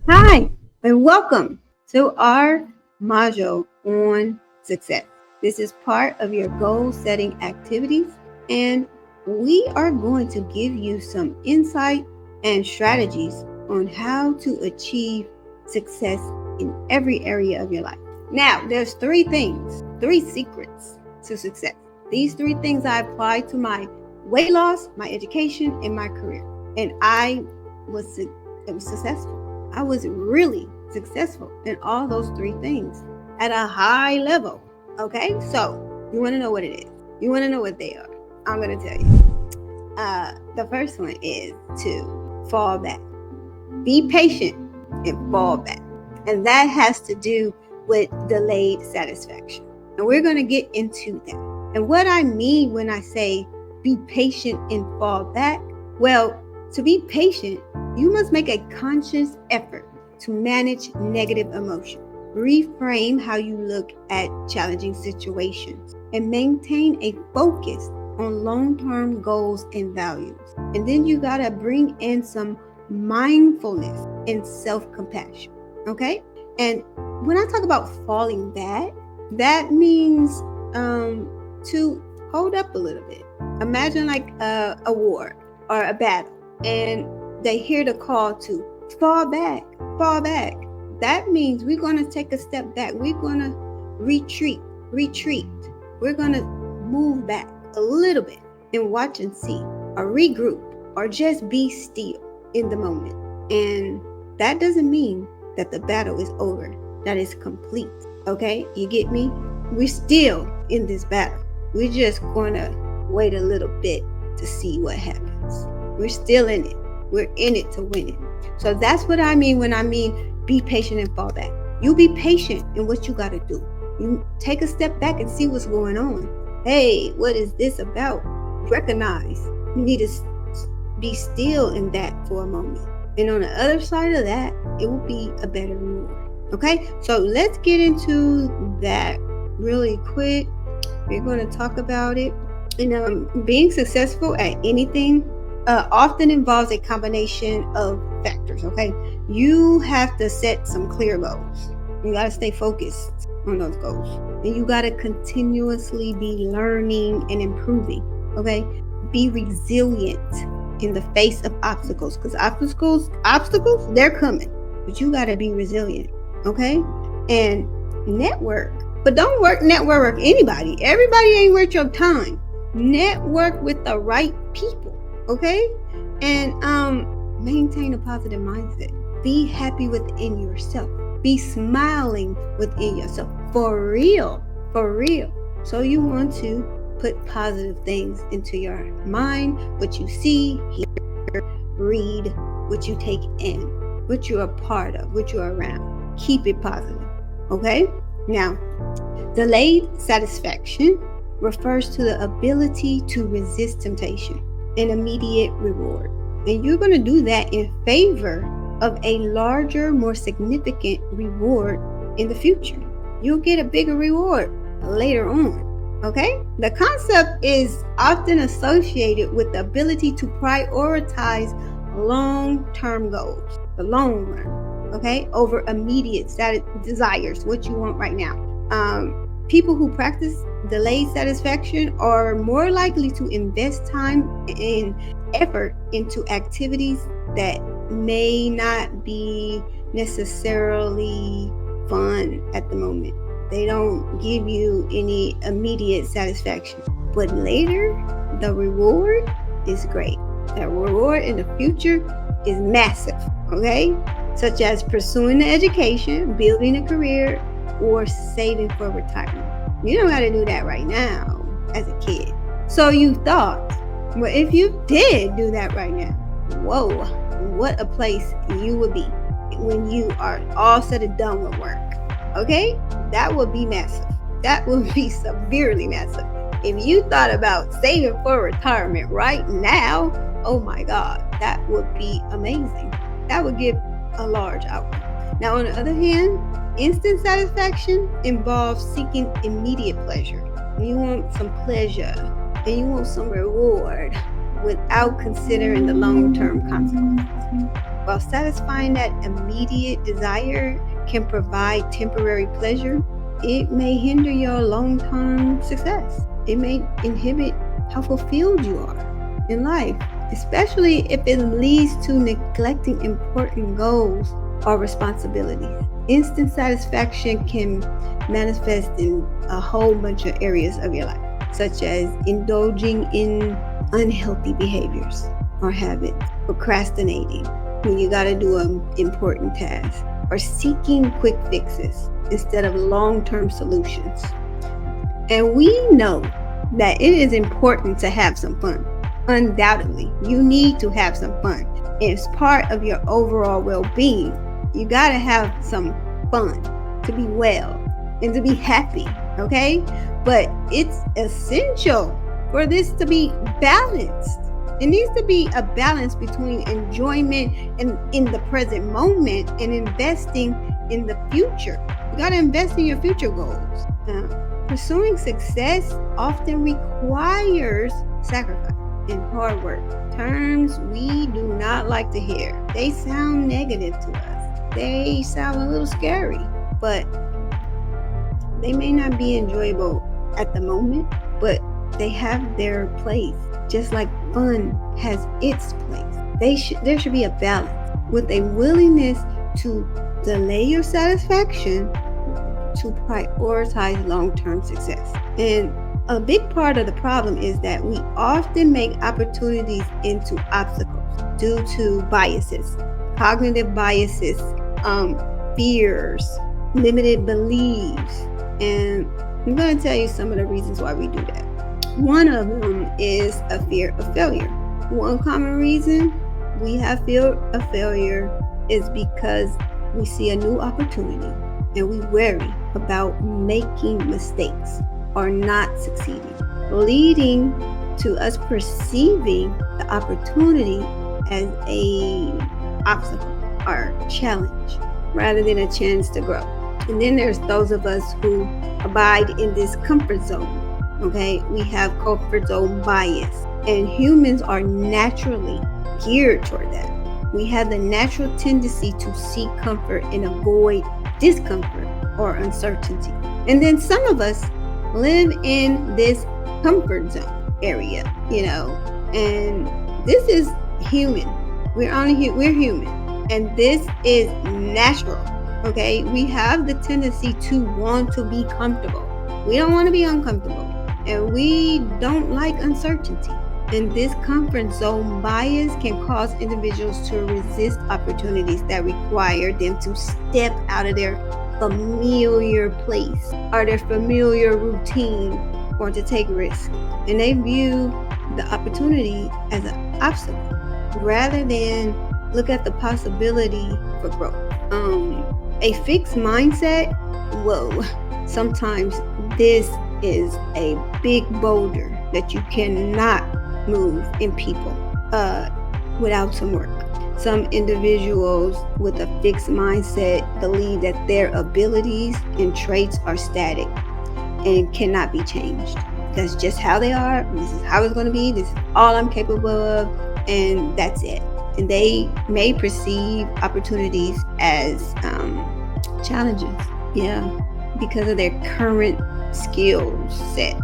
Hi, and welcome to our module on success. This is part of your goal setting activities, and we are going to give you some insight and strategies on how to achieve success in every area of your life. Now, there's three secrets to success. These three things I applied to my weight loss, my education, and my career. And was it was successful. I was really successful in all those three things at a high level. Okay, so you want to know what it is. You want to know what they are. I'm going to tell you. The first one is to fall back. Be patient and fall back. And that has to do with delayed satisfaction. And we're going to get into that. And what I mean when I say be patient and fall back, well, to be patient, you must make a conscious effort to manage negative emotion, reframe how you look at challenging situations, and maintain a focus on long-term goals and values. And then you got to bring in some mindfulness and self-compassion, okay? And when I talk about falling back, that means to hold up a little bit. Imagine like a war or a battle, and they hear the call to fall back, fall back. That means we're going to take a step back. We're going to retreat. We're going to move back a little bit and watch and see, or regroup, or just be still in the moment. And that doesn't mean that the battle is over, that is complete. Okay, you get me? We're still in this battle. We're just going to wait a little bit to see what happens. We're still in it. We're in it to win it. So that's what I mean when I mean be patient and fall back. You be patient in what you got to do. You take a step back and see what's going on. Hey, what is this about? Recognize. You need to be still in that for a moment. And on the other side of that, it will be a better reward. Okay, so let's get into that really quick. We're going to talk about it. And being successful at anything often involves a combination of factors. Okay, you have to set some clear goals. You got to stay focused on those goals, and you got to continuously be learning and improving. Okay, be resilient in the face of obstacles, because obstacles, they're coming, but you got to be resilient. Okay, and network, but don't network anybody. Everybody ain't worth your time. Network with the right people. Okay, and maintain a positive mindset. Be happy within yourself. Be smiling within yourself. For real. So you want to put positive things into your mind, what you see, hear, read, what you take in, what you're a part of, what you're around. Keep it positive. Okay? Now, delayed satisfaction refers to the ability to resist temptation and immediate reward. And you're going to do that in favor of a larger, more significant reward in the future. You'll get a bigger reward later on. Okay? The concept is often associated with the ability to prioritize long-term goals, the long run, okay, over immediate desires, what you want right now. People who practice delayed satisfaction are more likely to invest time and effort into activities that may not be necessarily fun at the moment. They don't give you any immediate satisfaction, but later the reward is great. The reward in the future is massive, okay? Such as pursuing an education, building a career, or saving for retirement. You don't got to do that right now as a kid. So you thought, well, if you did do that right now, whoa, what a place you would be when you are all said and done with work. Okay? That would be massive. That would be severely massive. If you thought about saving for retirement right now, oh my God, that would be amazing. That would give a large outcome. Now, on the other hand, instant satisfaction involves seeking immediate pleasure. You want some pleasure and you want some reward without considering the long-term consequences. While satisfying that immediate desire can provide temporary pleasure, it may hinder your long-term success. It may inhibit how fulfilled you are in life, especially if it leads to neglecting important goals or responsibilities. Instant satisfaction can manifest in a whole bunch of areas of your life, such as indulging in unhealthy behaviors or habits, procrastinating when you got to do an important task, or seeking quick fixes instead of long-term solutions. And we know that it is important to have some fun. Undoubtedly, you need to have some fun. It's part of your overall well-being. You got to have some fun to be well and to be happy, okay? But it's essential for this to be balanced. It needs to be a balance between enjoyment and in the present moment and investing in the future. You got to invest in your future goals. Pursuing success often requires sacrifice and hard work. Terms we do not like to hear. They sound negative to us. They sound a little scary, but they may not be enjoyable at the moment, but they have their place. Just like fun has its place. There should be a balance with a willingness to delay your satisfaction to prioritize long-term success. And a big part of the problem is that we often make opportunities into obstacles due to biases, cognitive biases, fears, limited beliefs. And I'm going to tell you some of the reasons why we do that. One of them is a fear of failure. One common reason we have fear of failure is because we see a new opportunity and we worry about making mistakes or not succeeding, leading to us perceiving the opportunity as an obstacle or challenge rather than a chance to grow. And then there's those of us who abide in this comfort zone. Okay, we have comfort zone bias, and humans are naturally geared toward that. We have the natural tendency to seek comfort and avoid discomfort or uncertainty. And then some of us live in this comfort zone area, and this is human. We're human, and this is natural. Okay, we have the tendency to want to be comfortable. We don't want to be uncomfortable, and we don't like uncertainty. And this comfort zone bias can cause individuals to resist opportunities that require them to step out of their familiar place or their familiar routine, or to take risks. And they view the opportunity as an obstacle rather than look at the possibility for growth. A fixed mindset, sometimes this is a big boulder that you cannot move in people without some work. Some individuals with a fixed mindset believe that their abilities and traits are static and cannot be changed. That's just how they are. This is how it's going to be. This is all I'm capable of, and that's it. And they may perceive opportunities as challenges, because of their current skill set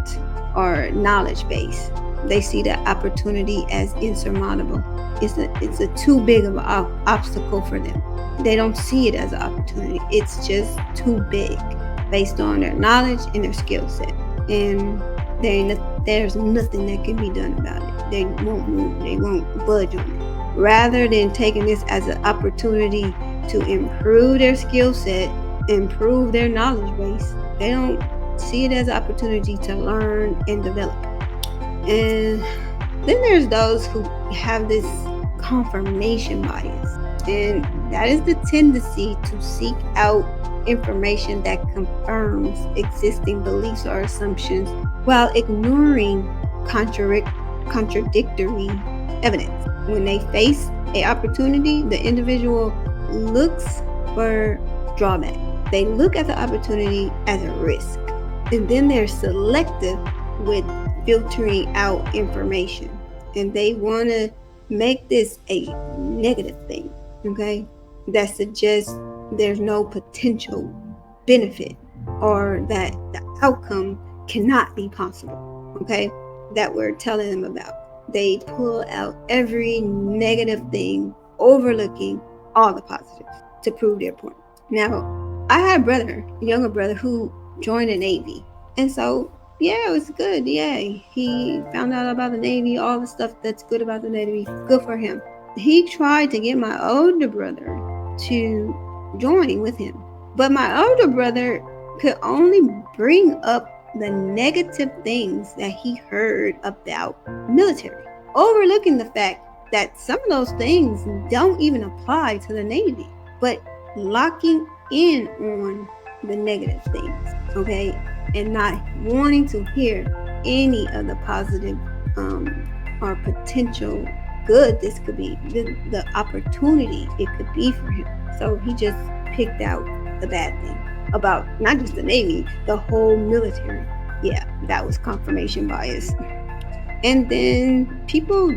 or knowledge base. They see the opportunity as insurmountable. It's a too big of an obstacle for them. They don't see it as an opportunity. It's just too big based on their knowledge and their skill set. And there's nothing that can be done about it. They won't move. They won't budge on it. Rather than taking this as an opportunity to improve their skill set, improve their knowledge base, they don't see it as an opportunity to learn and develop. And then there's those who have this confirmation bias, and that is the tendency to seek out information that confirms existing beliefs or assumptions while ignoring contradictory evidence. When they face an opportunity, the individual looks for drawback. They look at the opportunity as a risk, and then they're selective with filtering out information, and they want to make this a negative thing. okay, that suggests there's no potential benefit or that the outcome cannot be possible, okay, that we're telling them about. They pull out every negative thing, overlooking all the positives to prove their point. Now, I had a younger brother, who joined the Navy. And so, yeah, it was good. Yeah, he found out about the Navy, all the stuff that's good about the Navy. Good for him. He tried to get my older brother to join with him. But my older brother could only bring up the negative things that he heard about military, overlooking the fact that some of those things don't even apply to the Navy, but locking in on the negative things, okay, and not wanting to hear any of the positive or potential good this could be, the opportunity it could be for him. So he just picked out the bad thing about not just the Navy, the whole military. Yeah, that was confirmation bias. And then people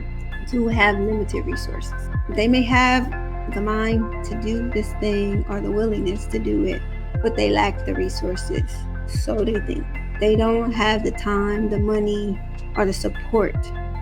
do have limited resources. They may have the mind to do this thing or the willingness to do it, but they lack the resources. So they think they don't have the time, the money, or the support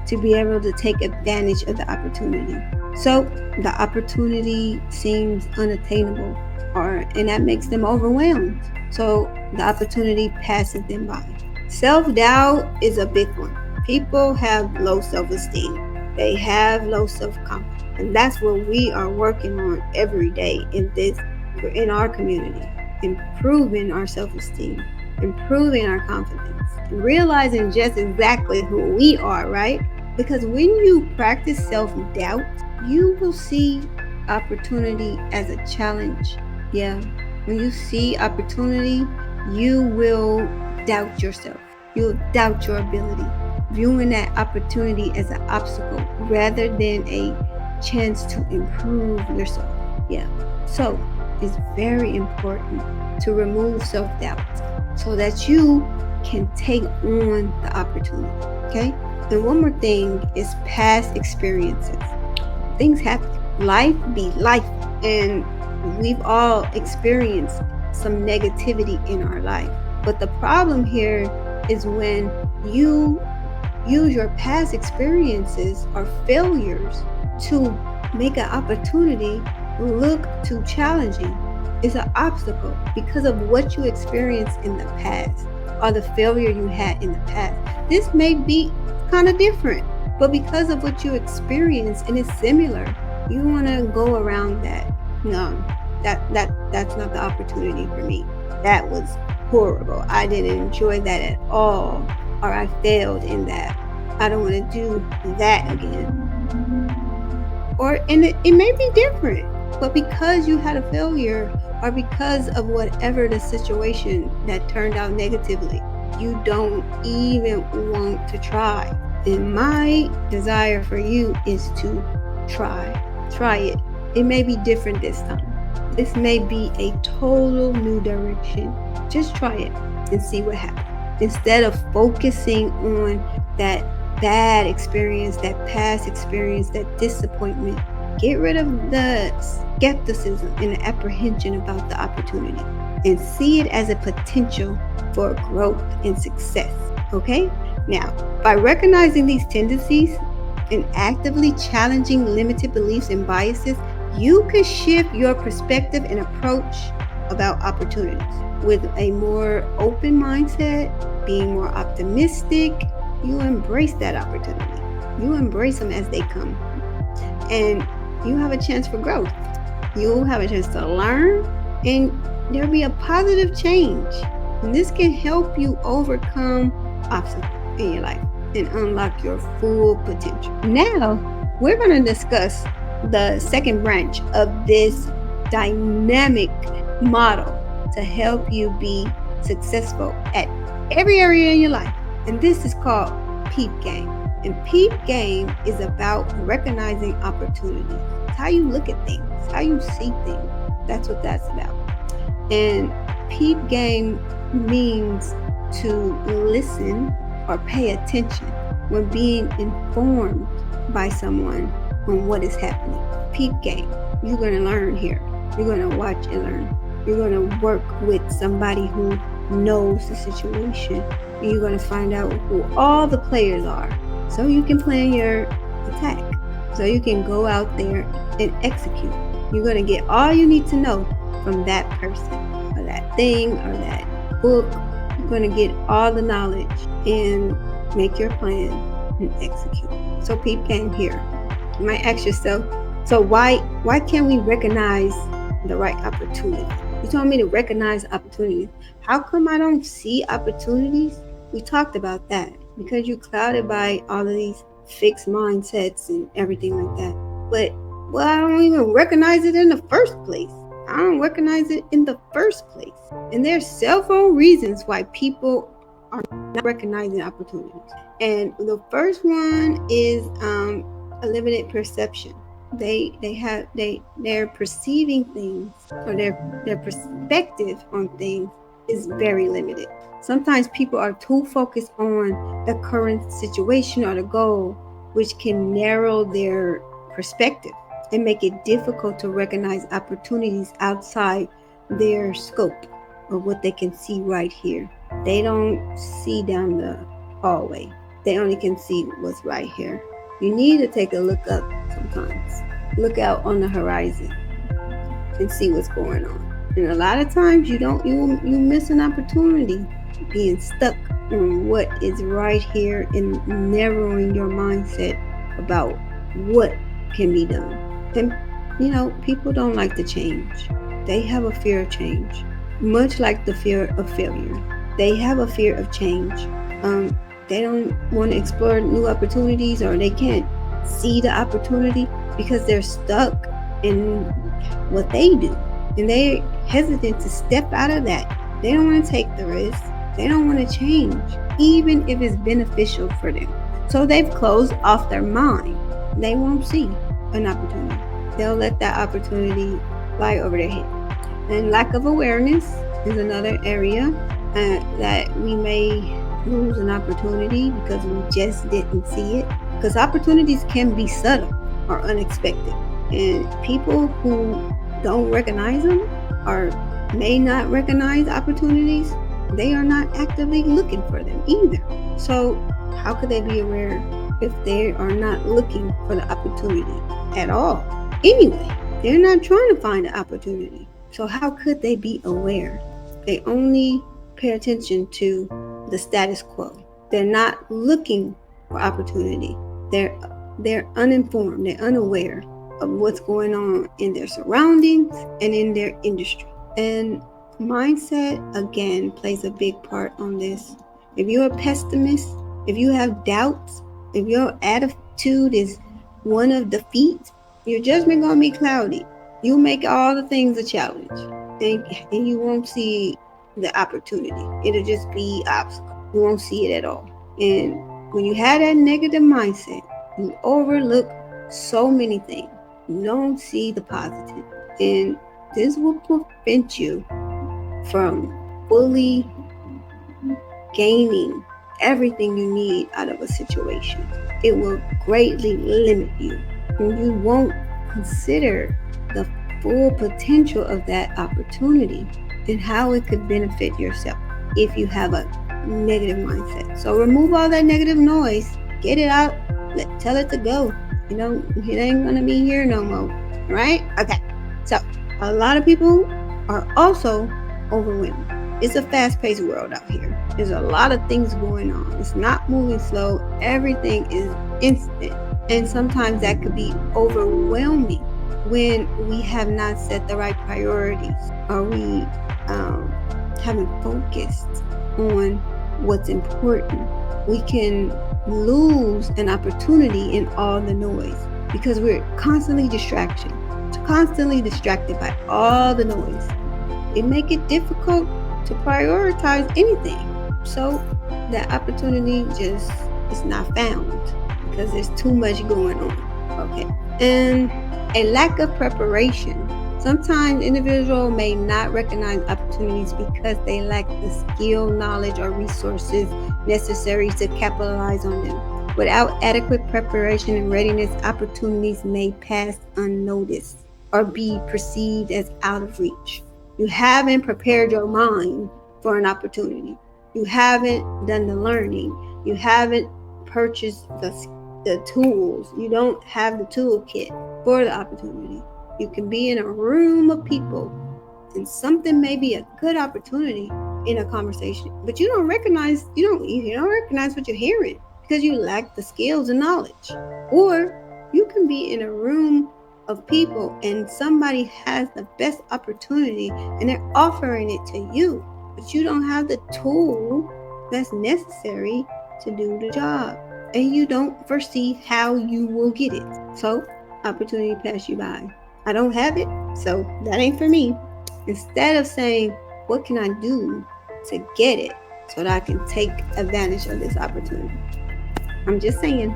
to be able to take advantage of the opportunity. So the opportunity seems unattainable, and that makes them overwhelmed. So the opportunity passes them by. Self-doubt is a big one. People have low self-esteem. They have low self-confidence. And that's what we are working on every day in our community. Improving our self-esteem, improving our confidence, and realizing just exactly who we are, right? Because when you practice self-doubt, you will see opportunity as a challenge. Yeah. When you see opportunity, you will doubt yourself. You'll doubt your ability, viewing that opportunity as an obstacle rather than a chance to improve yourself. Yeah. So it's very important to remove self-doubt so that you can take on the opportunity. Okay. And one more thing is past experiences. Things happen. Life be life. And we've all experienced some negativity in our life. But the problem here is when you use your past experiences or failures to make an opportunity look too challenging. It's an obstacle because of what you experienced in the past or the failure you had in the past. This may be kind of different, but because of what you experienced and it's similar, you want to go around that. No, that's not the opportunity for me. That was horrible. I didn't enjoy that at all, or I failed in that. I don't want to do that again. And it may be different, but because you had a failure or because of whatever the situation that turned out negatively, you don't even want to try. And my desire for you is to try it. It may be different this time. This may be a total new direction. Just try it and see what happens. Instead of focusing on that bad experience, that past experience, that disappointment, get rid of the skepticism and the apprehension about the opportunity and see it as a potential for growth and success. Okay? Now, by recognizing these tendencies and actively challenging limited beliefs and biases, you can shift your perspective and approach about opportunities with a more open mindset, being more optimistic. You embrace that opportunity. You embrace them as they come. And you have a chance for growth. You'll have a chance to learn, and there'll be a positive change. And this can help you overcome obstacles in your life and unlock your full potential. Now, we're going to discuss the second branch of this dynamic model to help you be successful at every area in your life. And this is called Peep Game. And Peep Game is about recognizing opportunities. It's how you look at things, how you see things. That's what that's about. And Peep Game means to listen or pay attention when being informed by someone on what is happening. Peep Game. you're going to learn here. You're going to watch and learn. You're going to work with somebody who knows the situation. And you're going to find out who all the players are. So you can plan your attack. So you can go out there and execute. You're going to get all you need to know from that person or that thing or that book. You're going to get all the knowledge and make your plan and execute. So peep game here. You might ask yourself, so why can't we recognize the right opportunity? You told me to recognize opportunities. How come I don't see opportunities? We talked about that because you're clouded by all of these fixed mindsets and everything like that. But I don't even recognize it in the first place. I don't recognize it in the first place. And there's several reasons why people are not recognizing opportunities. And the first one is a limited perception. They're perceiving things, or their perspective on things is very limited. Sometimes people are too focused on the current situation or the goal, which can narrow their perspective and make it difficult to recognize opportunities outside their scope of what they can see right here. They don't see down the hallway. They only can see what's right here. You need to take a look up sometimes. Look out on the horizon and see what's going on. And a lot of times you miss an opportunity being stuck on what is right here and narrowing your mindset about what can be done. And people don't like to change. They have a fear of change, much like the fear of failure. They have a fear of change. They don't want to explore new opportunities, or they can't see the opportunity because they're stuck in what they do. And they're hesitant to step out of that. They don't want to take the risk. They don't want to change, even if it's beneficial for them. So they've closed off their mind. They won't see an opportunity. They'll let that opportunity fly over their head. And lack of awareness is another area that we may lose an opportunity because we just didn't see it. Because opportunities can be subtle or unexpected. And people who don't recognize them or may not recognize opportunities, they are not actively looking for them either. So how could they be aware if they are not looking for the opportunity at all? Anyway, they're not trying to find the opportunity. So how could they be aware? They only pay attention to the status quo. They're not looking for opportunity. They're uninformed. They're unaware of what's going on in their surroundings and in their industry. And mindset, again, plays a big part on this. If you're a pessimist, if you have doubts, if your attitude is one of defeat, your judgment gonna be cloudy. You make all the things a challenge, and you won't see the opportunity. It'll just be obstacle. You won't see it at all. And when you have that negative mindset, you overlook so many things. You don't see the positive, and this will prevent you from fully gaining everything you need out of a situation. It will greatly limit you, and you won't consider the full potential of that opportunity and how it could benefit yourself if you have a negative mindset. So remove all that negative noise, get it out, tell it to go. It ain't gonna be here no more, right? Okay. So a lot of people are also overwhelmed. It's a fast-paced world out here. There's a lot of things going on. It's not moving slow. Everything is instant. And sometimes that could be overwhelming when we have not set the right priorities, or we haven't focused on what's important. We can lose an opportunity in all the noise because we're constantly distracted by all the noise. It makes it difficult to prioritize anything. So that opportunity just is not found because there's too much going on. Okay. And a lack of preparation. Sometimes individuals may not recognize opportunities because they lack the skill, knowledge, or resources necessary to capitalize on them. Without adequate preparation and readiness, opportunities may pass unnoticed. or be perceived as out of reach. You haven't prepared your mind for an opportunity. You haven't done the learning. You haven't purchased the tools. You don't have the toolkit for the opportunity. You can be in a room of people and something may be a good opportunity in a conversation, but you don't recognize what you're hearing because you lack the skills and knowledge. Or you can be in a room of people and somebody has the best opportunity and they're offering it to you, but you don't have the tool that's necessary to do the job and you don't foresee how you will get it. So opportunity pass you by. I don't have it, so that ain't for me. Instead of saying, what can I do to get it so that I can take advantage of this opportunity? I'm just saying,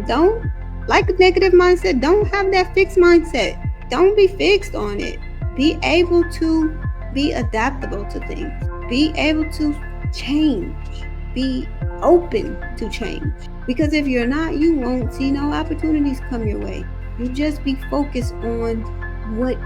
don't, like a negative mindset, don't have that fixed mindset. Don't be fixed on it. Be able to be adaptable to things. Be able to change. Be open to change. Because if you're not, you won't see no opportunities come your way. You just be focused on what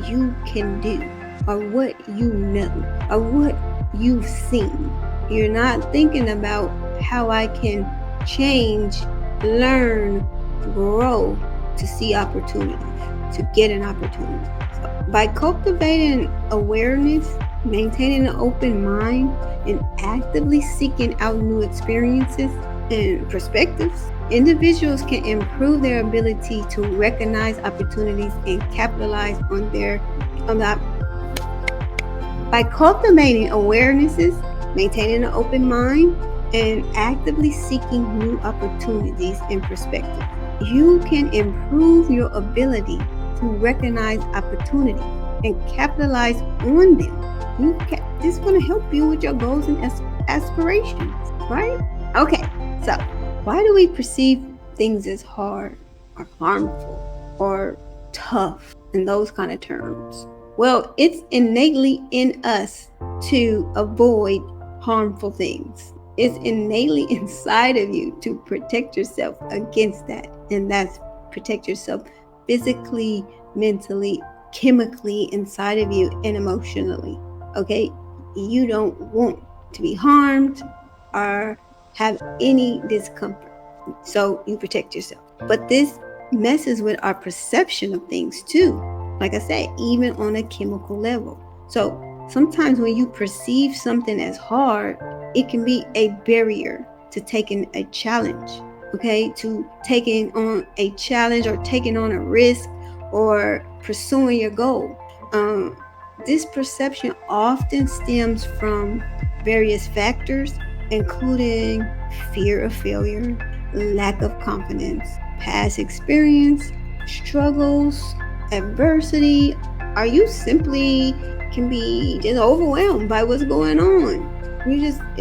you can do or what you know or what you've seen. You're not thinking about how I can change, learn, grow to see opportunities, to get an opportunity. So by cultivating awareness, maintaining an open mind, and actively seeking out new experiences and perspectives, individuals can improve their ability to recognize opportunities and capitalize on that. By cultivating awarenesses, maintaining an open mind, and actively seeking new opportunities and perspectives, you can improve your ability to recognize opportunities and capitalize on them. This is going to help you with your goals and aspirations, right? Okay, so why do we perceive things as hard or harmful or tough and those kind of terms? Well, it's innately in us to avoid harmful things. It's innately inside of you to protect yourself against that. And that's protect yourself physically, mentally, chemically inside of you, and emotionally. Okay? You don't want to be harmed or have any discomfort. So you protect yourself. But this messes with our perception of things too. Like I said, even on a chemical level. So sometimes when you perceive something as hard, it can be a barrier to taking a challenge, okay? To taking on a challenge or taking on a risk or pursuing your goal. This perception often stems from various factors, including fear of failure, lack of confidence, past experience, struggles, adversity, or you simply can be just overwhelmed by what's going on.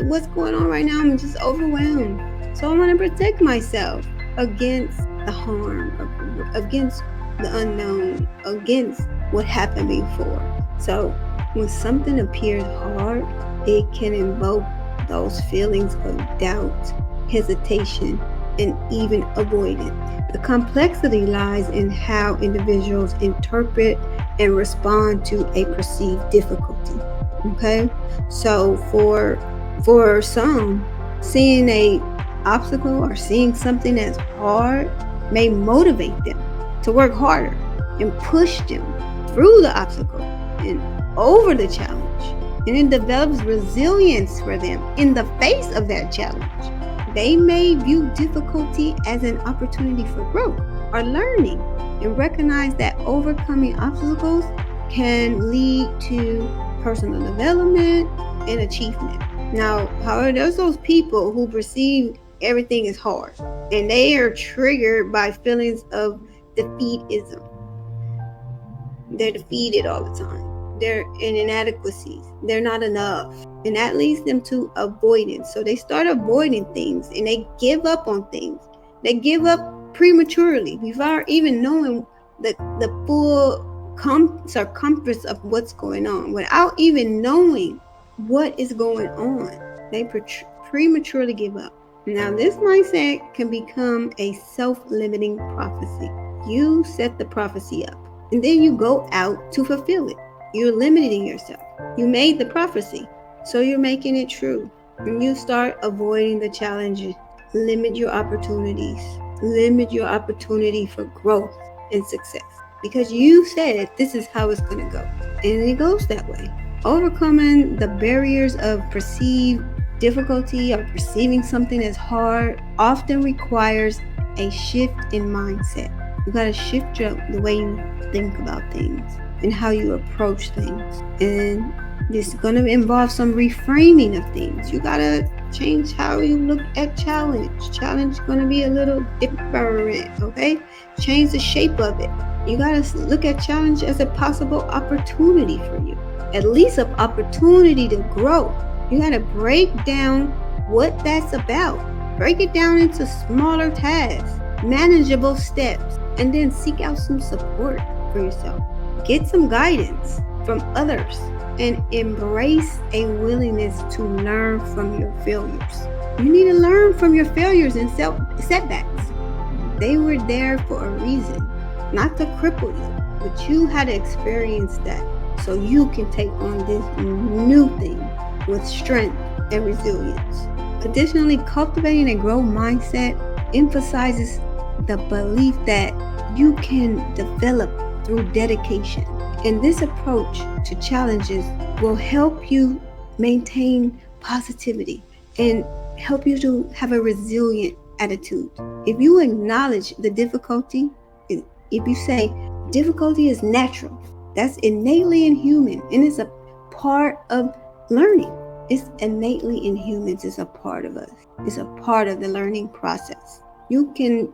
What's going on right now, I'm just overwhelmed. So I want to protect myself against the harm, against the unknown, against what happened before. So when something appears hard, it can invoke those feelings of doubt, hesitation, and even avoidance. The complexity lies in how individuals interpret and respond to a perceived difficulty. Okay? So for some, seeing a obstacle or seeing something that's hard may motivate them to work harder and push them through the obstacle and over the challenge. And it develops resilience for them in the face of that challenge. They may view difficulty as an opportunity for growth or learning and recognize that overcoming obstacles can lead to personal development and achievement. Now, however, there's those people who perceive everything as hard and they are triggered by feelings of defeatism. They're defeated all the time. They're in inadequacies. They're not enough. And that leads them to avoidance. So they start avoiding things and they give up on things. They give up prematurely without even knowing the full circumference of what's going on. Without even knowing what is going on, they prematurely give up. Now, this mindset can become a self-limiting prophecy. You set the prophecy up. and then you go out to fulfill it. You're limiting yourself. You made the prophecy, so you're making it true. And you start avoiding the challenges. Limit your opportunities. Limit your opportunity for growth and success. Because you said this is how it's going to go. And it goes that way. Overcoming the barriers of perceived difficulty or perceiving something as hard often requires a shift in mindset. You got to shift the way you think about things and how you approach things. And this is going to involve some reframing of things. You got to change how you look at challenge. Challenge is going to be a little different, okay? Change the shape of it. You got to look at challenge as a possible opportunity for you. At least an opportunity to grow. You got to break down what that's about. Break it down into smaller tasks, manageable steps, and then seek out some support for yourself. Get some guidance from others and embrace a willingness to learn from your failures. You need to learn from your failures and setbacks. They were there for a reason, not to cripple you, but you had to experience that so you can take on this new thing with strength and resilience. Additionally, cultivating a growth mindset emphasizes the belief that you can develop through dedication. And this approach to challenges will help you maintain positivity and help you to have a resilient attitude. If you acknowledge the difficulty, if you say difficulty is natural, that's innately in human and it's a part of learning. It's innately in humans. It's a part of us. It's a part of the learning process. You can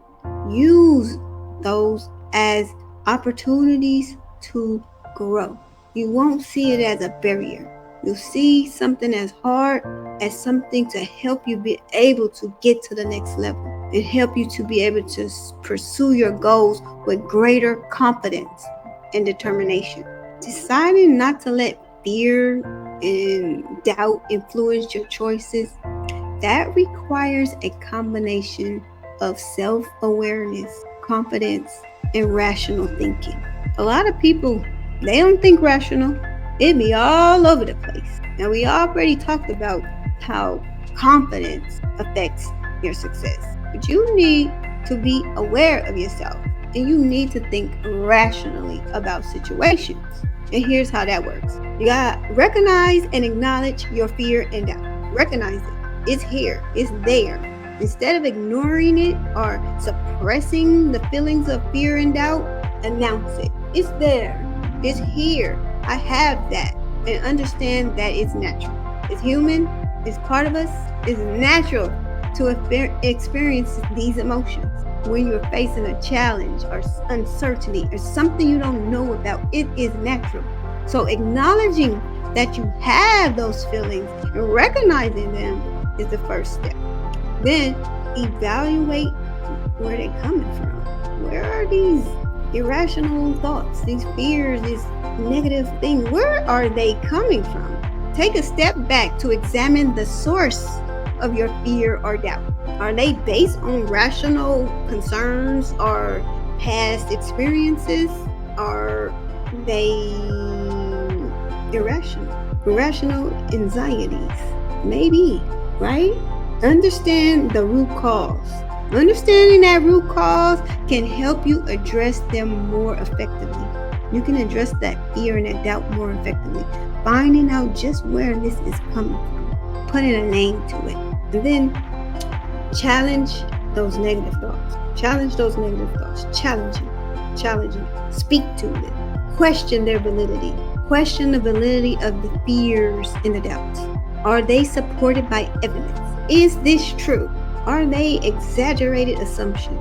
use those as opportunities to grow. You won't see it as a barrier. You'll see something as hard as something to help you be able to get to the next level and help you to be able to pursue your goals with greater confidence and determination. Deciding not to let fear and doubt influence your choices, that requires a combination of self-awareness, confidence, and rational thinking. A lot of people, they don't think rational. It be all over the place. Now, we already talked about how confidence affects your success, but you need to be aware of yourself and you need to think rationally about situations. And here's how that works. You gotta recognize and acknowledge your fear and doubt. Recognize it. It's here. It's there. Instead of ignoring it or suppressing the feelings of fear and doubt, announce it. It's there. It's here. I have that. And understand that it's natural. It's human. It's part of us. It's natural to experience these emotions. When you're facing a challenge or uncertainty or something you don't know about, it is natural. So acknowledging that you have those feelings and recognizing them is the first step. Then evaluate where they're coming from. Where are these irrational thoughts, these fears, these negative things? Where are they coming from? Take a step back to examine the source of your fear or doubt. Are they based on rational concerns or past experiences? Are they irrational anxieties? Maybe, right? Understand the root cause. Understanding that root cause can help you address them more effectively. You can address that fear and that doubt more effectively. Finding out just where this is coming from. Putting a name to it. And then challenge those negative thoughts. Challenge those negative thoughts. Challenge them. Speak to them. Question their validity. Question the validity of the fears and the doubts. Are they supported by evidence? Is this true? Are they exaggerated assumptions?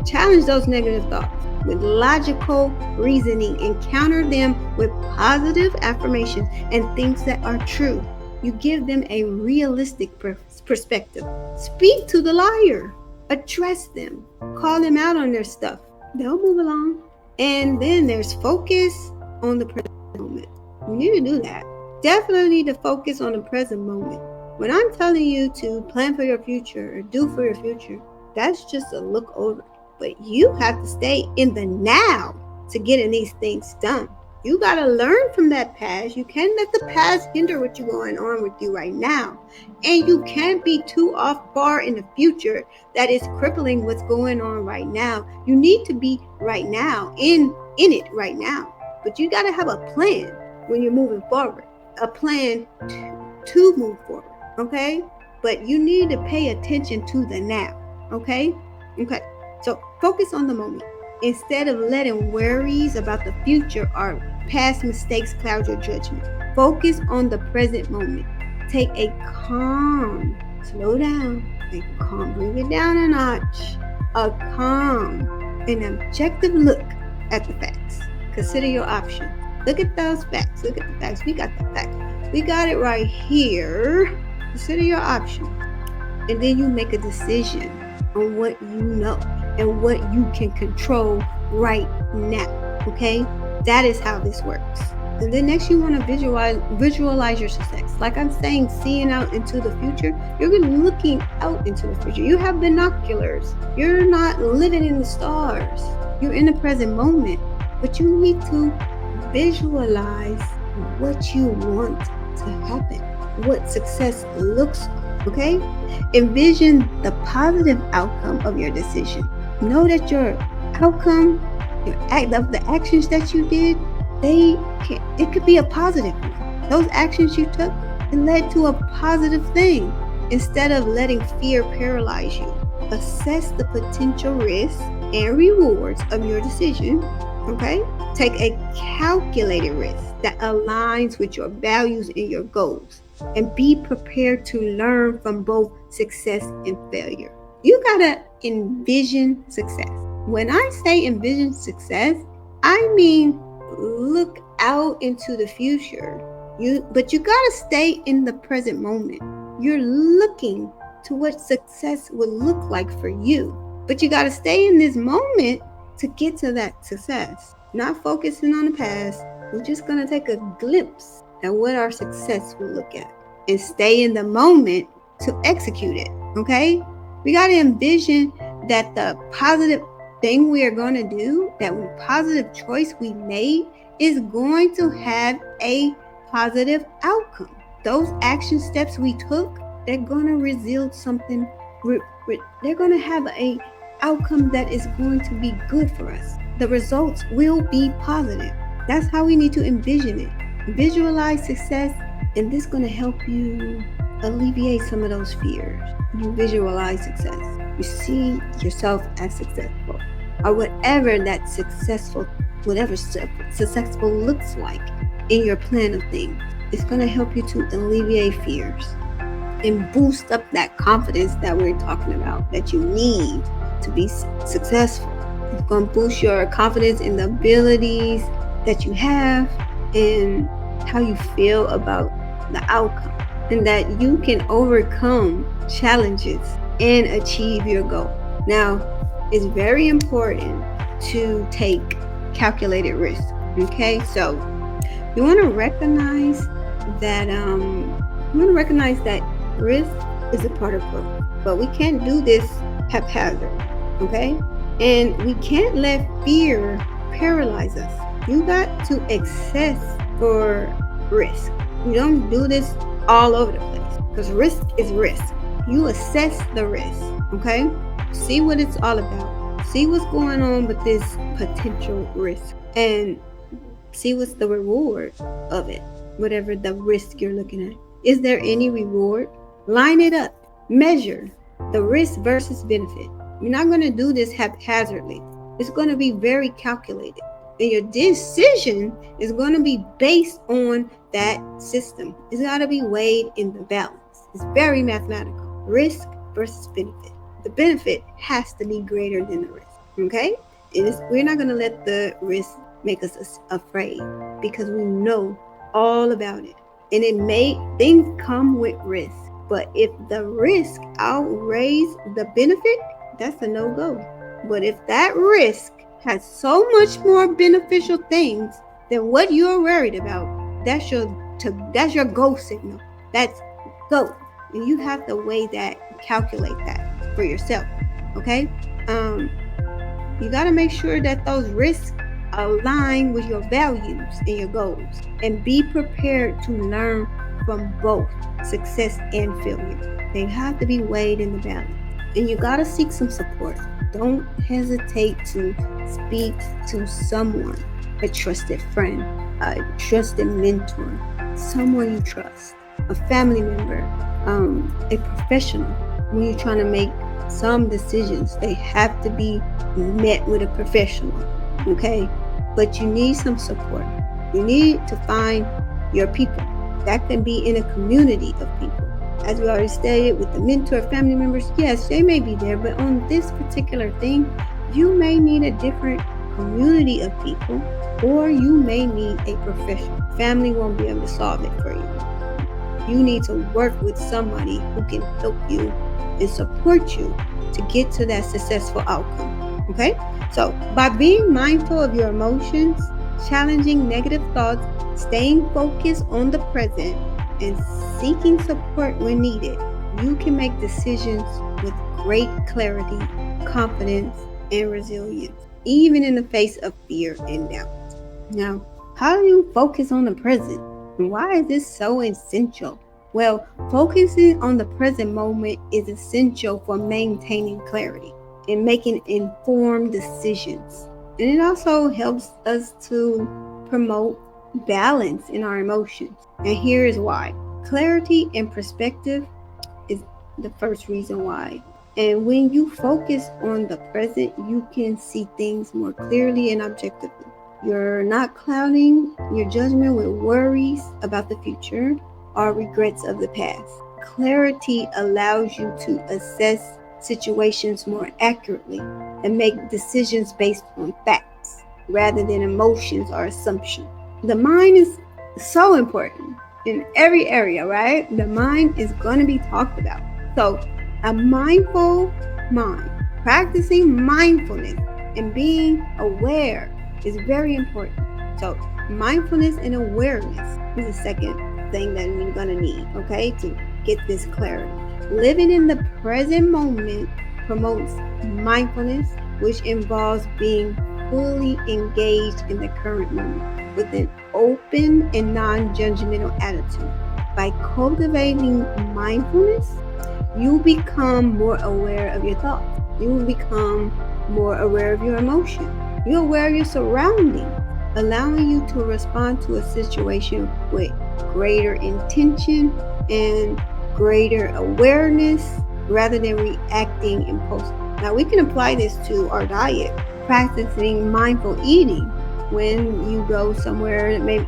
Challenge those negative thoughts with logical reasoning and counter them with positive affirmations and things that are true. You give them a realistic perspective. Speak to the liar. Address them. Call them out on their stuff. They'll move along. And then there's focus on the present moment. You need to do that. Definitely need to focus on the present moment. When I'm telling you to plan for your future or do for your future, that's just a look over. But you have to stay in the now to getting these things done. You got to learn from that past. You can't let the past hinder what you're going on with you right now. And you can't be too off far in the future that is crippling what's going on right now. You need to be right now, in it right now. But you got to have a plan when you're moving forward, a plan to move forward, okay? But you need to pay attention to the now, okay? Okay, so focus on the moment. Instead of letting worries about the future or past mistakes cloud your judgment, focus on the present moment. Take a calm, slow down, bring it down a notch, a calm, an objective look at the facts. Consider your options. Look at those facts. Look at the facts. We got the facts. We got it right here. Consider your options. And then you make a decision on what you know and what you can control right now. Okay? That is how this works. And then next you want to visualize your success. Like I'm saying, seeing out into the future, you're looking out into the future. You have binoculars. You're not living in the stars. You're in the present moment. But you need to visualize what you want to happen, what success looks like, okay? Envision the positive outcome of your decision. Know that your outcome, the actions that you did, it could be a positive one. Those actions you took, it led to a positive thing. Instead of letting fear paralyze you, assess the potential risks and rewards of your decision. Okay? Take a calculated risk that aligns with your values and your goals, and be prepared to learn from both success and failure. You gotta envision success. When I say envision success, I mean look out into the future. But you gotta stay in the present moment. You're looking to what success would look like for you. But you gotta stay in this moment to get to that success. Not focusing on the past. We're just gonna take a glimpse at what our success will look at and stay in the moment to execute it. Okay? We gotta envision that the positive thing we are going to do, that positive choice we made, is going to have a positive outcome. Those action steps we took, they're going to result something. They're going to have a outcome that is going to be good for us. The results will be positive. That's how we need to envision it. Visualize success, and this is going to help you alleviate some of those fears. You visualize success. You see yourself as successful, or whatever successful looks like in your plan of things. It's going to help you to alleviate fears and boost up that confidence that we're talking about that you need to be successful. It's going to boost your confidence in the abilities that you have and how you feel about the outcome, and that you can overcome challenges and achieve your goal. Now, it's very important to take calculated risk. Okay, so you want to recognize that risk is a part of growth, but we can't do this haphazard. Okay, and we can't let fear paralyze us. You got to assess for risk. You don't do this all over the place, because risk is risk. You assess the risk. Okay, see what it's all about. See what's going on with this potential risk, and see what's the reward of it. Whatever the risk you're looking at, is there any reward? Line it up. Measure the risk versus benefit. You're not going to do this haphazardly. It's going to be very calculated, and your decision is going to be based on that system. It's got to be weighed in the balance. It's very mathematical. Risk versus benefit. The benefit has to be greater than the risk. Okay? We're not going to let the risk make us afraid, because we know all about it. And things come with risk. But if the risk outweighs the benefit, that's a no-go. But if that risk has so much more beneficial things than what you're worried about, that's your go signal. That's go. And you have to weigh that, calculate that for yourself. Okay? You got to make sure that those risks align with your values and your goals, and be prepared to learn from both success and failure. They have to be weighed in the balance. And you got to seek some support. Don't hesitate to speak to someone, a trusted friend, a trusted mentor, someone you trust, a family member, a professional. When you're trying to make some decisions, they have to be met with a professional, okay? But you need some support. You need to find your people. That can be in a community of people. As we already stated, with the mentor family members, yes, they may be there, but on this particular thing, you may need a different community of people, or you may need a professional. Family won't be able to solve it for you. You need to work with somebody who can help you and support you to get to that successful outcome. Okay? So, by being mindful of your emotions, challenging negative thoughts, staying focused on the present, and seeking support when needed, you can make decisions with great clarity, confidence, and resilience, even in the face of fear and doubt. Now, how do you focus on the present? And why is this so essential? Well, focusing on the present moment is essential for maintaining clarity and making informed decisions. And it also helps us to promote balance in our emotions. And here is why. Clarity and perspective is the first reason why. And when you focus on the present, you can see things more clearly and objectively. You're not clouding your judgment with worries about the future or regrets of the past. Clarity allows you to assess situations more accurately and make decisions based on facts rather than emotions or assumptions. The mind is so important in every area, right? The mind is going to be talked about. So, a mindful mind, practicing mindfulness and being aware is very important. So, mindfulness and awareness is the second thing that you're going to need, okay, to get this clarity. Living in the present moment promotes mindfulness, which involves being fully engaged in the current moment with an open and non-judgmental attitude. By cultivating mindfulness, you become more aware of your thoughts. You will become more aware of your emotions. You're aware of your surroundings, allowing you to respond to a situation with greater intention and greater awareness rather than reacting impulsively. Now, we can apply this to our diet, practicing mindful eating when you go somewhere. Maybe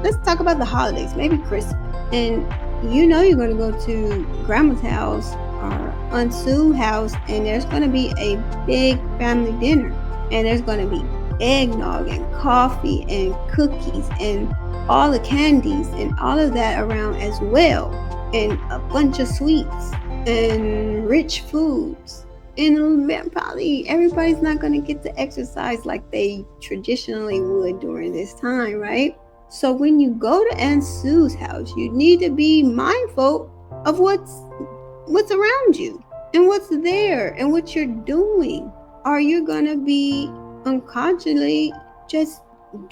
let's talk about the holidays, maybe Christmas, and you know you're going to go to grandma's house or Aunt Sue's house, and there's going to be a big family dinner, and there's going to be eggnog and coffee and cookies and all the candies and all of that around as well, and a bunch of sweets and rich foods. And probably everybody's not going to get to exercise like they traditionally would during this time, right? So when you go to Aunt Sue's house, you need to be mindful of what's around you and what's there and what you're doing. Are you going to be unconsciously just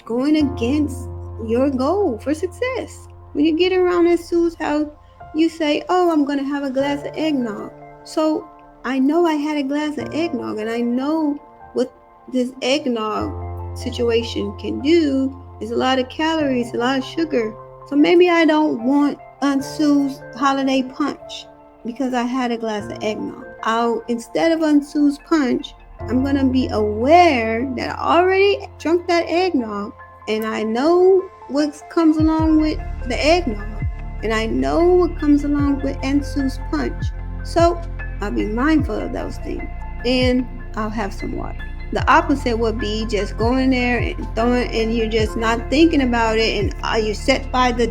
going against your goal for success? When you get around Aunt Sue's house, you say, oh, I'm going to have a glass of eggnog. So I know I had a glass of eggnog, and I know what this eggnog situation can do is a lot of calories, a lot of sugar. So maybe I don't want Aunt Sue's holiday punch because I had a glass of eggnog. Instead of Aunt Sue's punch, I'm going to be aware that I already drunk that eggnog, and I know what comes along with the eggnog, and I know what comes along with Aunt Sue's punch. So I'll be mindful of those things, and I'll have some water. The opposite would be just going there and throwing, and you're just not thinking about it, and you sit by the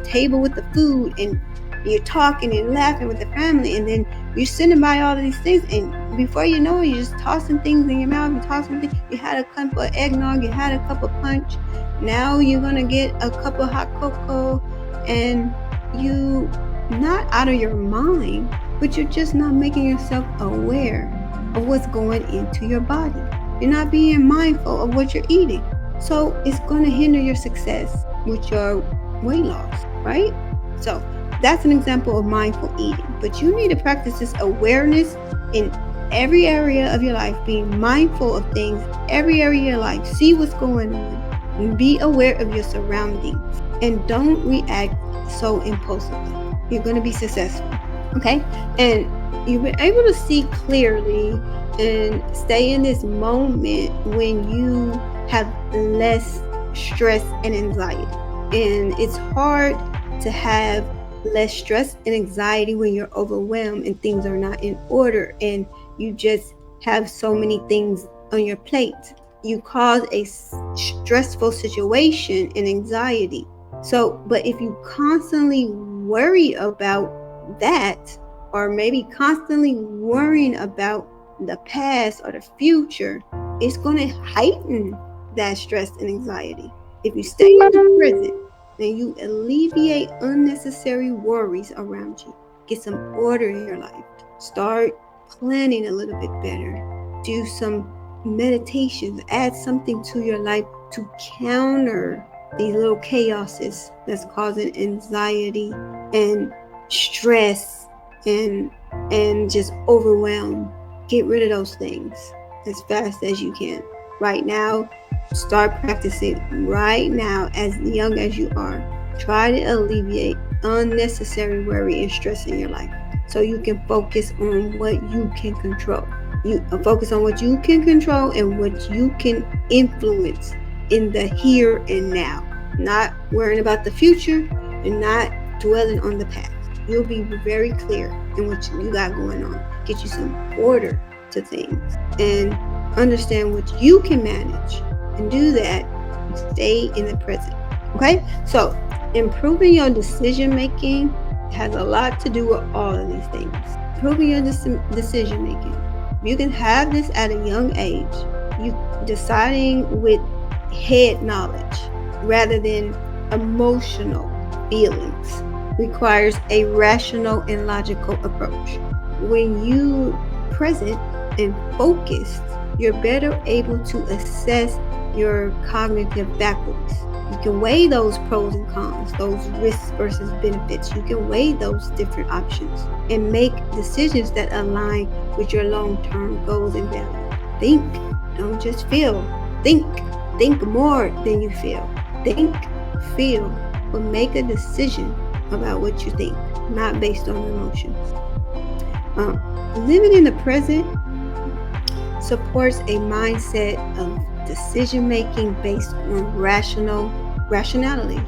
table with the food, and you're talking and laughing with the family, and then you're sitting by all of these things, and before you know it, you're just tossing things in your mouth. You're tossing things. You had a cup of eggnog, you had a cup of punch. Now you're gonna get a cup of hot cocoa, and you not out of your mind, but you're just not making yourself aware of what's going into your body. You're not being mindful of what you're eating. So it's going to hinder your success with your weight loss, right? So that's an example of mindful eating. But you need to practice this awareness in every area of your life, being mindful of things, every area of your life. See what's going on. And be aware of your surroundings. And don't react so impulsively. You're going to be successful. Okay? And you'll be able to see clearly and stay in this moment when you have less stress and anxiety. And it's hard to have less stress and anxiety when you're overwhelmed and things are not in order and you just have so many things on your plate. You cause a stressful situation and anxiety. So, but if you constantly worry about that, or maybe constantly worrying about the past or the future, it's going to heighten that stress and anxiety. If you stay in the present and you alleviate unnecessary worries around you, get some order in your life, start planning a little bit better, do some meditations, add something to your life to counter these little chaoses that's causing anxiety and stress and just overwhelm. Get rid of those things as fast as you can. Right now, start practicing right now, as young as you are. Try to alleviate unnecessary worry and stress in your life so you can focus on what you can control. You focus on what you can control and what you can influence in the here and now. Not worrying about the future and not dwelling on the past. You'll be very clear in what you got going on. Get you some order to things and understand what you can manage, and do that. Stay in the present. Okay? So, improving your decision making has a lot to do with all of these things. Improving your decision making. You can have this at a young age. You deciding with head knowledge rather than emotional feelings requires a rational and logical approach. When you present and focused, you're better able to assess your cognitive faculties. You can weigh those pros and cons, those risks versus benefits. You can weigh those different options and make decisions that align with your long-term goals and values. Think, don't just feel. Think more than you feel. Think, feel, but make a decision about what you think, not based on emotions. Living in the present supports a mindset of decision making based on rationality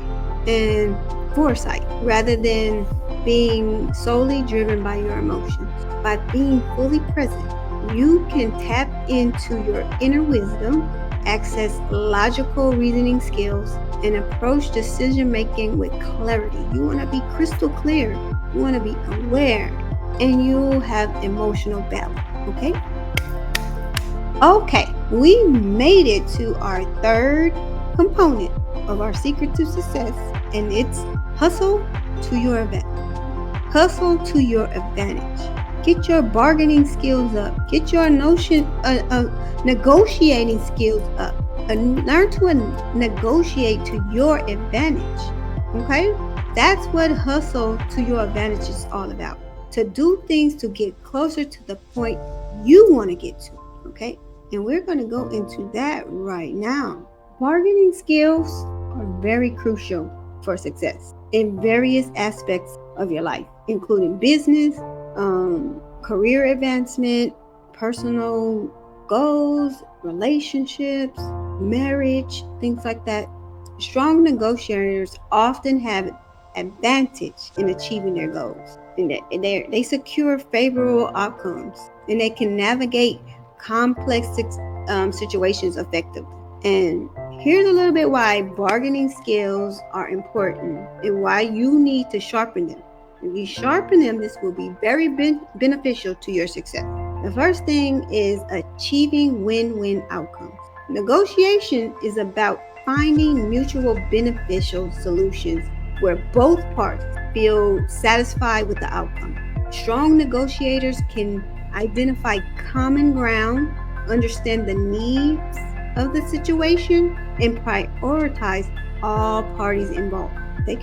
and foresight rather than being solely driven by your emotions. By being fully present, you can tap into your inner wisdom, access logical reasoning skills, and approach decision making with clarity. You want to be crystal clear, you want to be aware, and you'll have emotional balance. Okay, we made it to our third component of our secret to success, and it's hustle to your advantage. Hustle to your advantage. Get your bargaining skills up. Get your negotiating skills up. Learn to negotiate to your advantage. Okay? That's what hustle to your advantage is all about. To do things to get closer to the point you want to get to. Okay? And we're going to go into that right now. Bargaining skills are very crucial for success in various aspects of your life, including business, career advancement, personal goals, relationships, marriage, things like that. Strong negotiators often have advantage in achieving their goals, and they secure favorable outcomes, and they can navigate complex situations effectively. And here's a little bit why bargaining skills are important and why you need to sharpen them. If you sharpen them, this will be very beneficial to your success. The first thing is achieving win-win outcomes. Negotiation is about finding mutual beneficial solutions where both parties feel satisfied with the outcome. Strong negotiators can identify common ground understand the needs of the situation, and prioritize all parties involved. They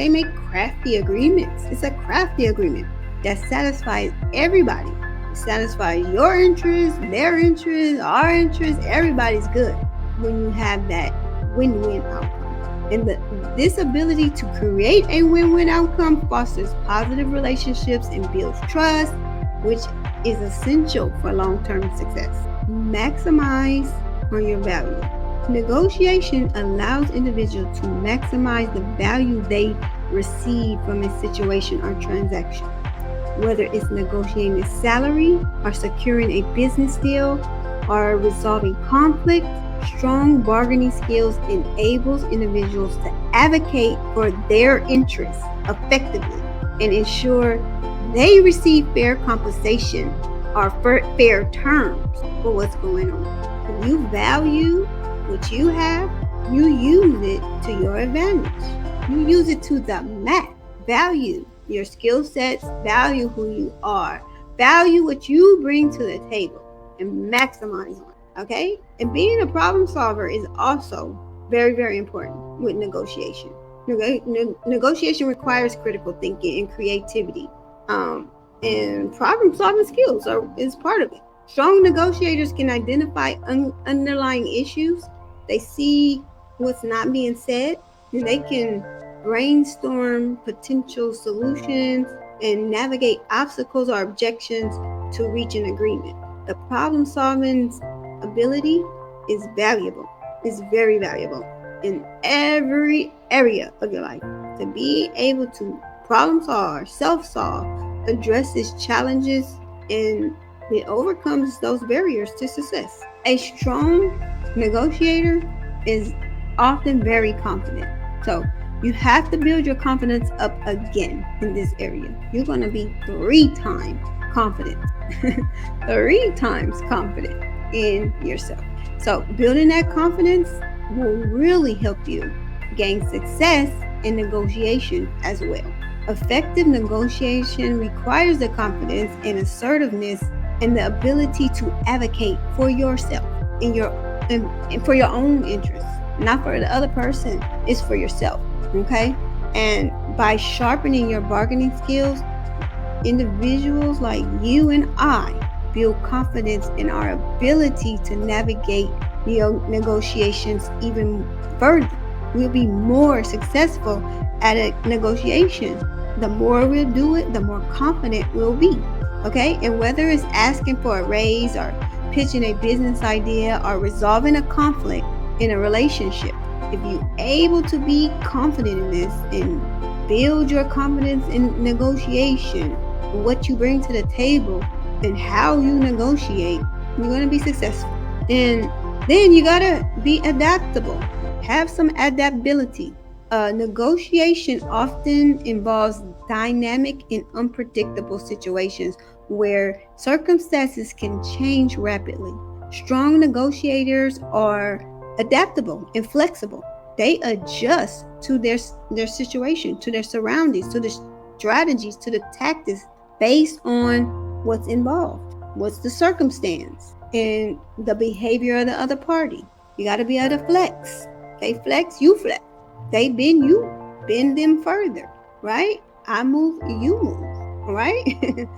make crafty agreements. It's a crafty agreement that satisfies everybody. It satisfies your interests, their interests, our interests. Everybody's good when you have that win-win outcome. And this ability to create a win-win outcome fosters positive relationships and builds trust, which is essential for long-term success. Maximize on your value. Negotiation allows individuals to maximize the value they receive from a situation or transaction. Whether it's negotiating a salary or securing a business deal or resolving conflict, strong bargaining skills enables individuals to advocate for their interests effectively and ensure they receive fair compensation or fair terms for what's going on. When you value what you have, you use it to your advantage. You use it to the max. Value your skill sets, value who you are, value what you bring to the table, and maximize on it. Okay? And being a problem solver is also very, very important with negotiation. Negotiation requires critical thinking and creativity. And problem solving skills is part of it. Strong negotiators can identify underlying issues. They see what's not being said, and they can brainstorm potential solutions and navigate obstacles or objections to reach an agreement. The problem solving ability is valuable. It's very valuable in every area of your life. To be able to problem solve, self-solve, addresses challenges, and it overcomes those barriers to success. A strong negotiator is often very confident. So you have to build your confidence up again in this area. You're going to be 3 times confident. 3 times confident in yourself. So building that confidence will really help you gain success in negotiation as well. Effective negotiation requires the confidence and assertiveness and the ability to advocate for yourself and for your own interests, not for the other person. It's for yourself. Okay? And by sharpening your bargaining skills, individuals like you and I build confidence in our ability to navigate negotiations even further. We'll be more successful at a negotiation. The more we'll do it, the more confident we'll be. Okay? And whether it's asking for a raise or pitching a business idea or resolving a conflict in a relationship, if you're able to be confident in this and build your confidence in negotiation, what you bring to the table and how you negotiate, you're going to be successful. And then you got to be adaptable. Have some adaptability. Negotiation often involves dynamic and unpredictable situations where circumstances can change rapidly. Strong negotiators are adaptable and flexible. They adjust to their situation, to their surroundings, to the strategies, to the tactics based on what's involved, what's the circumstance, and the behavior of the other party. You got to be able to flex. They flex, you flex. They bend, you bend them further, right? I move, you move, right?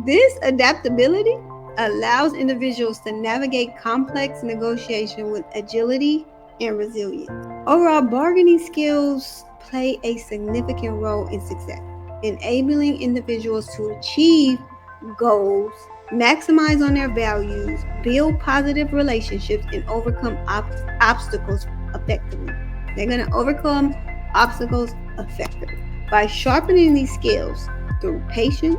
This adaptability allows individuals to navigate complex negotiation with agility and resilience. Overall, bargaining skills play a significant role in success, enabling individuals to achieve goals, maximize on their values, build positive relationships, and overcome obstacles effectively. They're going to overcome obstacles effectively. By sharpening these skills through patience,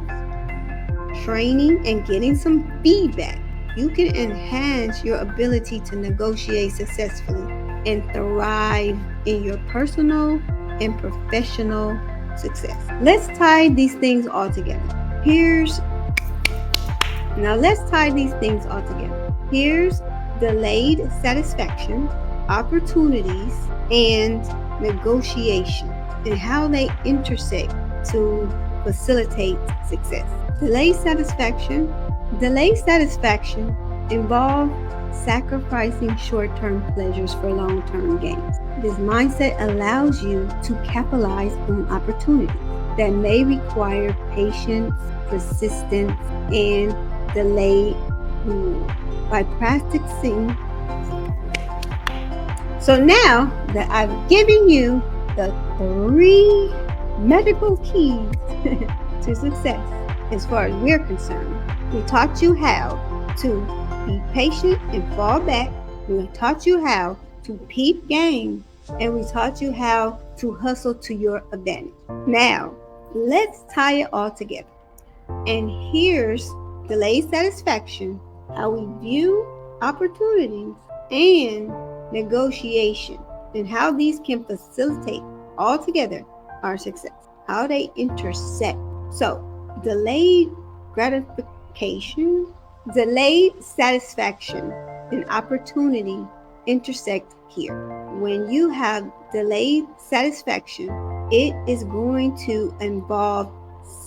training, and getting some feedback, you can enhance your ability to negotiate successfully and thrive in your personal and professional success. Let's tie these things all together. Here's delayed satisfaction, opportunities, and negotiation, and how they intersect to facilitate success. Delayed satisfaction involve sacrificing short-term pleasures for long-term gains. This mindset allows you to capitalize on opportunities that may require patience, persistence, and delayed reward. By practicing, so now that I've given you the 3 medical keys to success, as far as we're concerned, we taught you how to be patient and fall back. We taught you how to peep game, and we taught you how to hustle to your advantage. Now, let's tie it all together. And here's delayed satisfaction, how we view opportunities, and negotiation, and how these can facilitate altogether our success, how they intersect. So, delayed gratification, delayed satisfaction, and opportunity intersect here. When you have delayed satisfaction, it is going to involve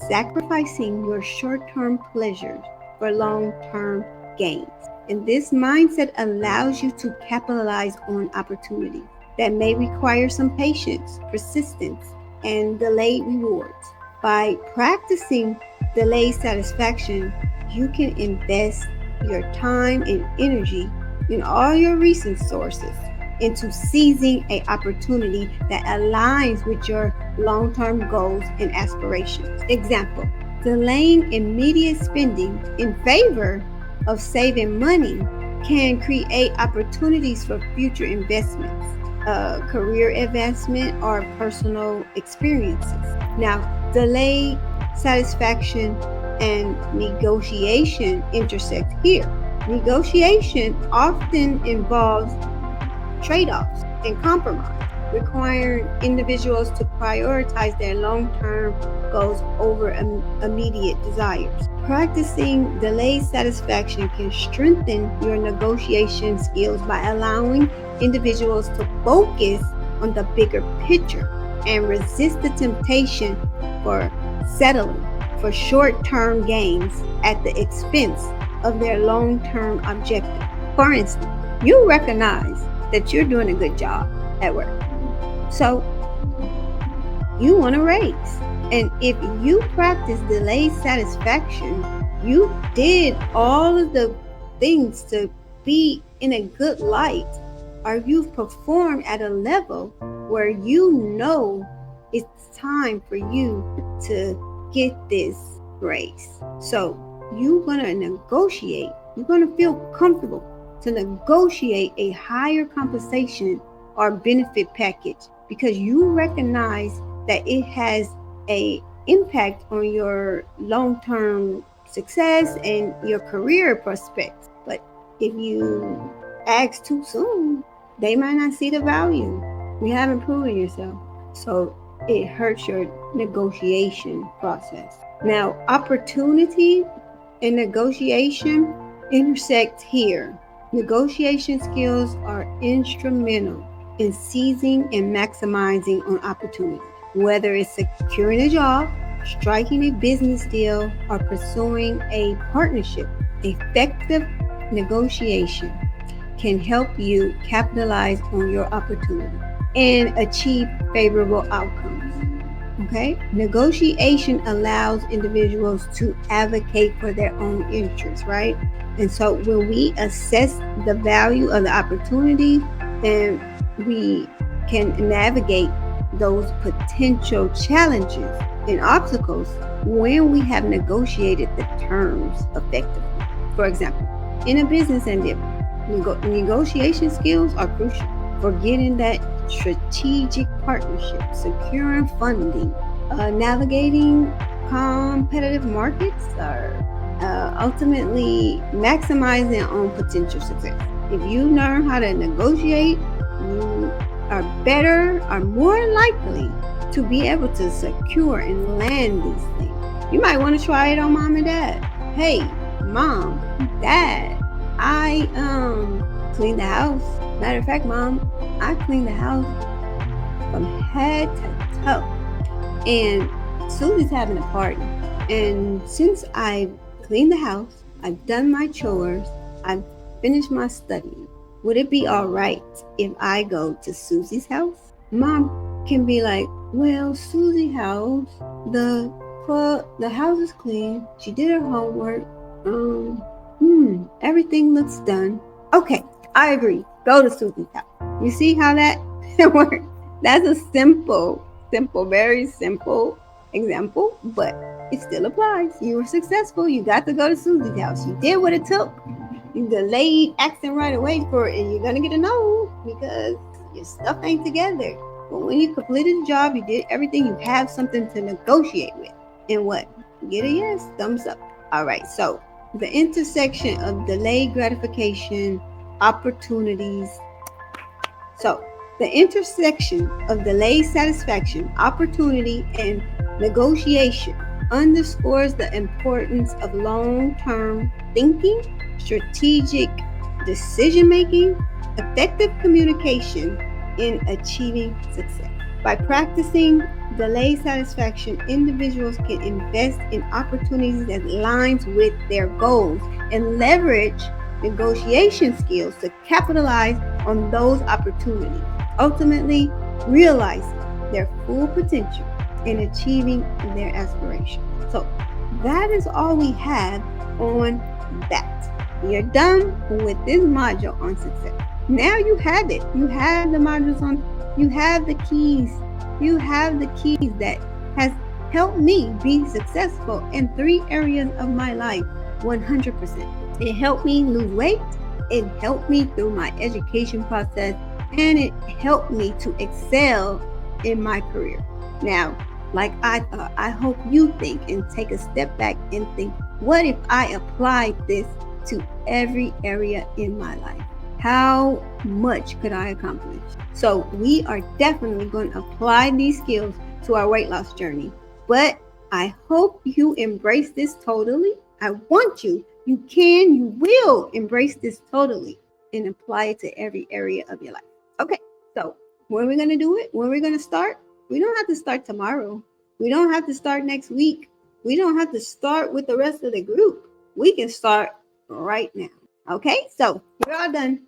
sacrificing your short-term pleasures for long-term gains. And this mindset allows you to capitalize on opportunities that may require some patience, persistence, and delayed rewards. By practicing delayed satisfaction, you can invest your time and energy in all your resources into seizing an opportunity that aligns with your long-term goals and aspirations. Example, delaying immediate spending in favor of saving money can create opportunities for future investments, career advancement, or personal experiences. Now, delayed satisfaction and negotiation intersect here. Negotiation often involves trade-offs and compromise, requiring individuals to prioritize their long-term goals over immediate desires. Practicing delayed satisfaction can strengthen your negotiation skills by allowing individuals to focus on the bigger picture and resist the temptation for settling for short-term gains at the expense of their long-term objective. For instance, you recognize that you're doing a good job at work, so you want a raise. And if you practice delayed satisfaction, you did all of the things to be in a good light, or you've performed at a level where you know it's time for you to get this raise. So you're going to negotiate. You're going to feel comfortable to negotiate a higher compensation or benefit package because you recognize that it has an impact on your long-term success and your career prospects. But if you ask too soon, they might not see the value. You haven't proven yourself. So it hurts your negotiation process. Now, opportunity and negotiation intersect here. Negotiation skills are instrumental in seizing and maximizing on opportunity. Whether it's securing a job, striking a business deal, or pursuing a partnership, effective negotiation can help you capitalize on your opportunity and achieve favorable outcomes. Okay? Negotiation allows individuals to advocate for their own interests, right? And so when we assess the value of the opportunity, and we can navigate those potential challenges and obstacles when we have negotiated the terms effectively. For example, in a business endeavor, negotiation skills are crucial for getting that strategic partnership, securing funding, navigating competitive markets, or ultimately maximizing on potential success. If you learn how to negotiate, you are better or more likely to be able to secure and land these things. You might want to try it on mom and dad. Hey, mom, dad, I clean the house. Matter of fact, mom, I clean the house from head to toe. And Susie's having a party. And since I've cleaned the house, I've done my chores, I've finished my studying. Would it be all right if I go to Susie's house? Mom can be like, well, Susie's house, the the house is clean. She did her homework. Everything looks done. Okay, I agree. Go to Susie's house. You see how that works? That's a simple, very simple example, but it still applies. You were successful. You got to go to Susie's house. You did what it took. You delayed acting right away for it, and you're gonna get a no because your stuff ain't together. But when you completed the job, you did everything. You have something to negotiate with, and what? Get a yes, thumbs up. All right. So the intersection of delayed gratification, opportunities, so, the intersection of delayed satisfaction, opportunity, and negotiation underscores the importance of long term thinking, strategic decision making, effective communication in achieving success. By practicing delayed satisfaction, individuals can invest in opportunities that aligns with their goals and leverage negotiation skills to capitalize on those opportunities, ultimately realizing their full potential and achieving their aspirations. So that is all we have on that. You're done with this module on success. Now you have it. You have the modules on, you have the keys. You have the keys that has helped me be successful in 3 areas of my life 100%. It helped me lose weight. It helped me through my education process, and it helped me to excel in my career. Now, like I thought, I hope you think and take a step back and think, what if I applied this to every area in my life? How much could I accomplish? So, we are definitely going to apply these skills to our weight loss journey. But I hope you embrace this totally. I want you. You will embrace this totally and apply it to every area of your life. Okay, so when are we going to do it? When are we going to start? We don't have to start tomorrow. We don't have to start next week. We don't have to start with the rest of the group. We can start right now. Okay, so we're all done.